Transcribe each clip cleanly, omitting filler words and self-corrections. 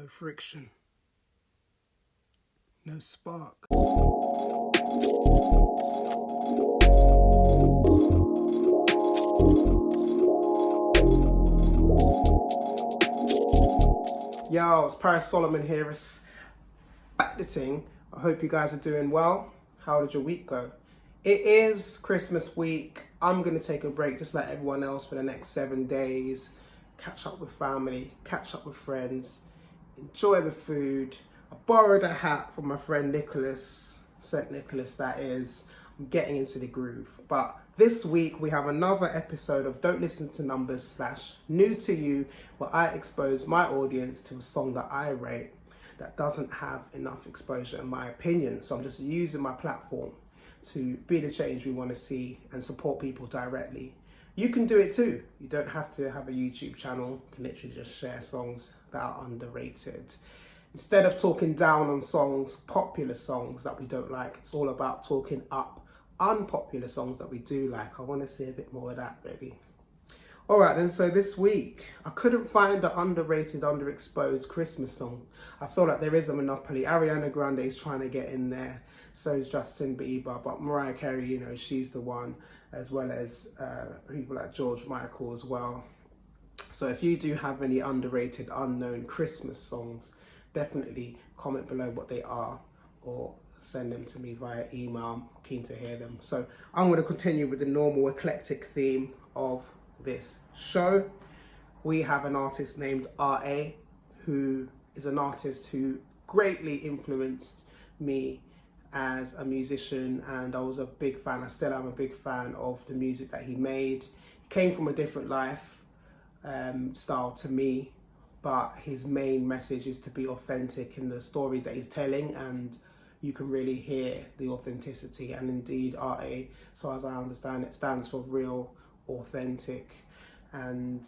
No friction. No spark. Yo, it's Paris Solemn here. It's back the ting. I hope you guys are doing well. How did your week go? It is Christmas week. I'm going to take a break just like everyone else for the next 7 days. Catch up with family, catch up with friends, enjoy the food. I borrowed a hat from my friend Nicholas, St. Nicholas that is. I'm getting into the groove. But this week we have another episode of Don't Listen to Numbers / New to You, where I expose my audience to a song that I rate that doesn't have enough exposure in my opinion. So I'm just using my platform to be the change we want to see and support people directly. You can do it too. You don't have to have a YouTube channel. You can literally just share songs that are underrated. Instead of talking down on songs, popular songs that we don't like, it's all about talking up unpopular songs that we do like. I want to see a bit more of that, really. All right then, so this week, I couldn't find an underrated, underexposed Christmas song. I feel like there is a monopoly. Ariana Grande is trying to get in there. So is Justin Bieber, but Mariah Carey, you know, she's the one, as well as people like George Michael as well. So if you do have any underrated, unknown Christmas songs, definitely comment below what they are or send them to me via email. I'm keen to hear them. So I'm going to continue with the normal eclectic theme of this show. We have an artist named R.A., who is an artist who greatly influenced me as a musician, and I was a big fan, I still am a big fan of the music that he made. He came from a different life style to me, but his main message is to be authentic in the stories that he's telling, and you can really hear the authenticity. And indeed RA, so as I understand it, stands for real, authentic. And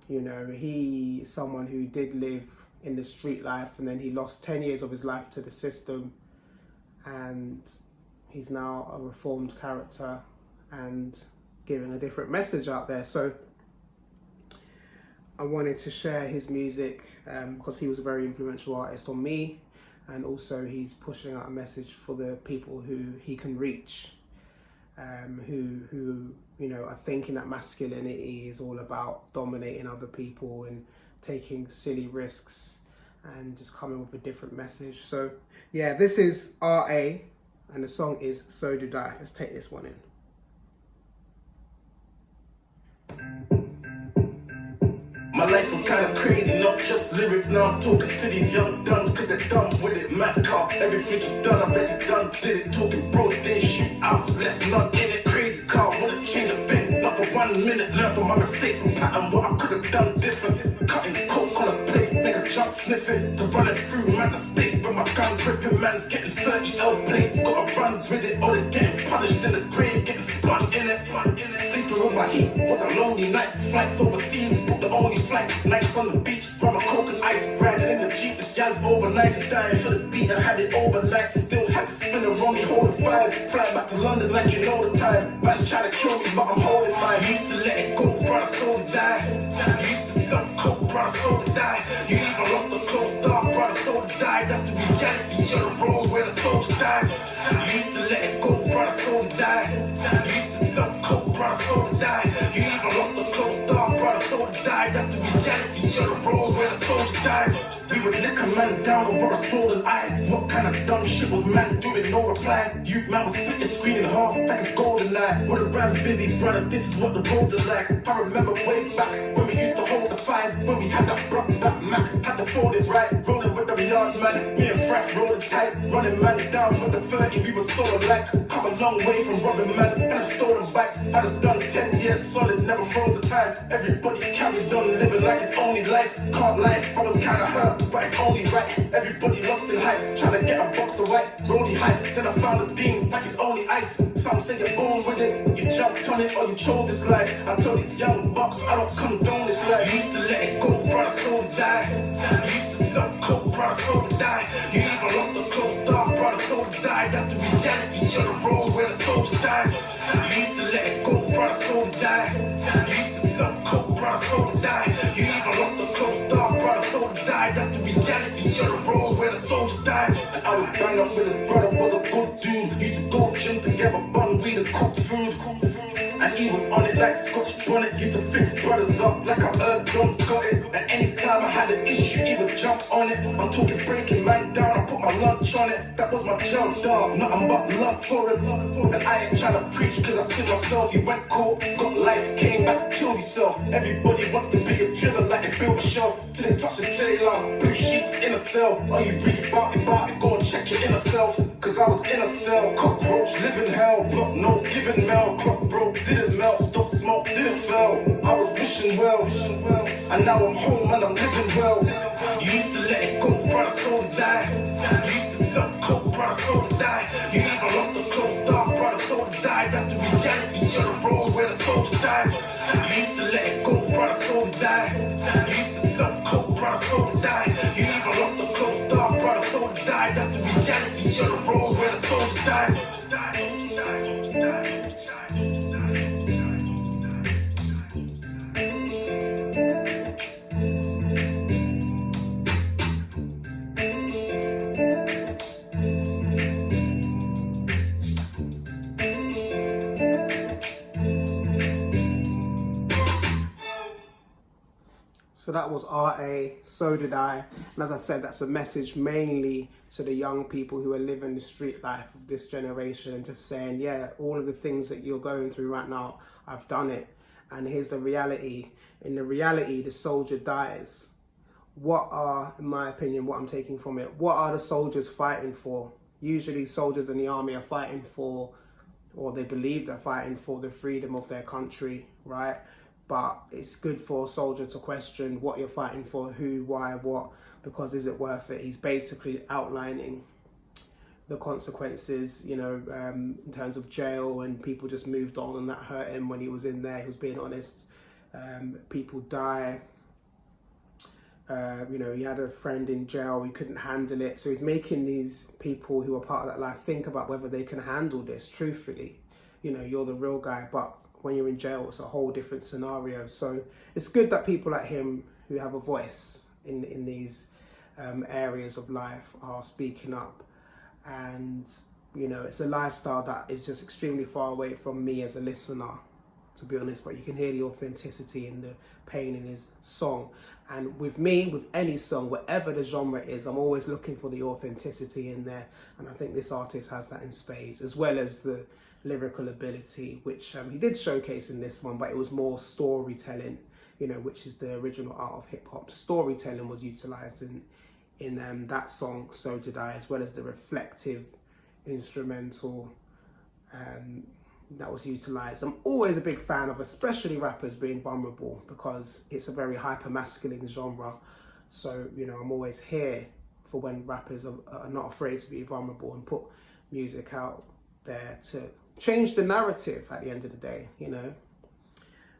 you know, he's someone who did live in the street life, and then he lost 10 years of his life to the system, and he's now a reformed character and giving a different message out there. So I wanted to share his music because he was a very influential artist on me, and also he's pushing out a message for the people who he can reach, who you know are thinking that masculinity is all about dominating other people and taking silly risks and just coming with a different message. So yeah, this is R.A. and the song is So Did I. Let's take this one in. My life was kinda crazy, not just lyrics. Now I'm talking to these young duns, cause they're done with it. Mad car, everything you done, already done, did it. Talking broad day, shoot outs, left none in it. Crazy car, wanna change a thing, not for 1 minute. Learn from my mistakes and pattern what I could've done different. Cutting coke on a plate, make a jump sniff it. To run it through, man, the state with my gun gripping. Man's getting 30 L plates, gotta run with it. Or they getting punished in the grave, getting spun in it. Sleeping on my heat, was a lonely night. Flights overseas, booked the only flight. Nights on the beach, rum and coke and ice. Riding in the Jeep, this guy's overnight. Dying for the beat, I had it overnight. Still had to spin around me, holding five. Fly back to London like you know the time. Man's trying to kill me, but I'm holding mine. Used to let it go, brother, so to die. Used to sell coke, brother, so to die. You even lost a close dog, brother, so to die. That's the reality of the road where the soldier dies. Used to let it go, brother, so to die. Used to sell coke, brother, so to die. You even lost a close dog, brother, so to die. That's the reality of the road where the soldier dies. We would lick a man down over a soul and eye. What kind of dumb shit was man doing? No reply. You man was split your screen in half like it's golden night. Would've ran busy, brother. This is what the road is like. I remember way back when we used to hold the five, when we had that brock back Mac, had to fold it right. Rolling with the yard man, me and Fresh rolling tight, running man down with the 30. We were so alike. Come a long way from robbing man and I'm stolen bikes. I just done 10 years solid, never froze the time. Everybody carries on living like it's only life. Can't lie, I was kinda hurt, but it's only right. Everybody lost in hype, trying to get a box of white, rolling hype. Then I found a dean like it's only ice. Some say you're born with it, you jumped on it or you chose this life. I told these young bucks I don't condone this life. Used to let it go, brother, so to die. Used to sell coke, brother, so to die. You even lost a close dog, brother, so to die. That's the reality of the road where the soldier dies. Used to let it go, brother, so to die. Used to sell coke, brother, so to die. You even lost a close dog, brother, so to die. That's the reality. reality of the road where the soldier dies. And I was bang up with his brother, was a good dude. Used to go gym together, bun weed and cook food. And he was on it like Scotch bonnet. Used to fix brothers up like I heard drums got it. And anytime I had an issue, he would jump on it. I'm talking breaking man down, I put my lunch on it. That was my jail dog, nothing but love for him. And I ain't trying to preach cause I see myself. He went court, got life, came back, killed himself. Everybody wants to be a driller like they build a shelf. Till they touch the jailers, blue sheets in a cell. Are you really about it? Go and check your inner self. Cause I was in a cell, cockroach, live in hell. Block no giving mail, clock broke, didn't melt. Stop smoke, didn't fail. I was wishing well, and now I'm home and I'm living well. You used to let it go, brother, soul to die. You used to sell coke, brother, soul to die. You even lost a close dog, brother, soul to die. That's the reality of the road where the soldier dies. You used to let it go, brother, soul to die. You used to sell coke, brother, soul to die. You even lost a close dog, brother, soul to die. That's the reality of the road where the soldier dies. So that was R.A., So Did I. And as I said, that's a message mainly to the young people who are living the street life of this generation and just saying, yeah, all of the things that you're going through right now, I've done it. And here's the reality. In the reality, the soldier dies. What are, in my opinion, what I'm taking from it, what are the soldiers fighting for? Usually soldiers in the army are fighting for, or they believe they're fighting for the freedom of their country, right? But it's good for a soldier to question what you're fighting for, who, why, what, because is it worth it? He's basically outlining the consequences, you know, in terms of jail, and people just moved on and that hurt him when he was in there. He was being honest. People die. You know, he had a friend in jail, he couldn't handle it. So he's making these people who are part of that life think about whether they can handle this truthfully. You know, you're the real guy, but when you're in jail, it's a whole different scenario. So it's good that people like him who have a voice in these areas of life are speaking up. And, you know, it's a lifestyle that is just extremely far away from me as a listener, to be honest, but you can hear the authenticity and the pain in his song. And with me, with any song, whatever the genre is, I'm always looking for the authenticity in there. And I think this artist has that in spades, as well as the lyrical ability, which he did showcase in this one, but it was more storytelling, you know, which is the original art of hip hop. Storytelling was utilized in that song, So Did I, as well as the reflective instrumental that was utilized. I'm always a big fan of, especially rappers being vulnerable, because it's a very hyper masculine genre. So, you know, I'm always here for when rappers are not afraid to be vulnerable and put music out there to change the narrative at the end of the day. You know,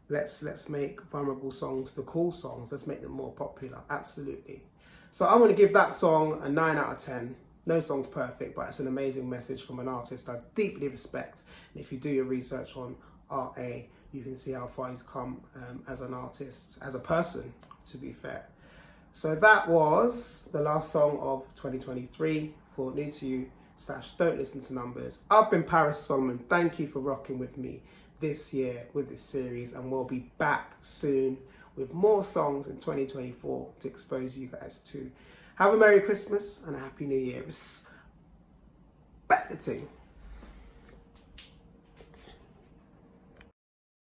let's make vulnerable songs the cool songs. Let's make them more popular. Absolutely. So I'm going to give that song a 9 out of 10. No song's perfect, but it's an amazing message from an artist I deeply respect. And if you do your research on R.A., you can see how far he's come as an artist, as a person, to be fair. So that was the last song of 2023 for New to You / Don't Listen to Numbers. I've been Paris Solemn. Thank you for rocking with me this year with this series, and we'll be back soon with more songs in 2024 to expose you guys to. Have a Merry Christmas and a Happy New Year. Back the thing.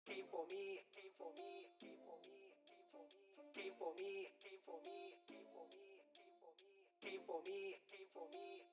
Came for me, came for me, came for me, came for me, came for me, came for me, came for me, came for me, came for me, came for me.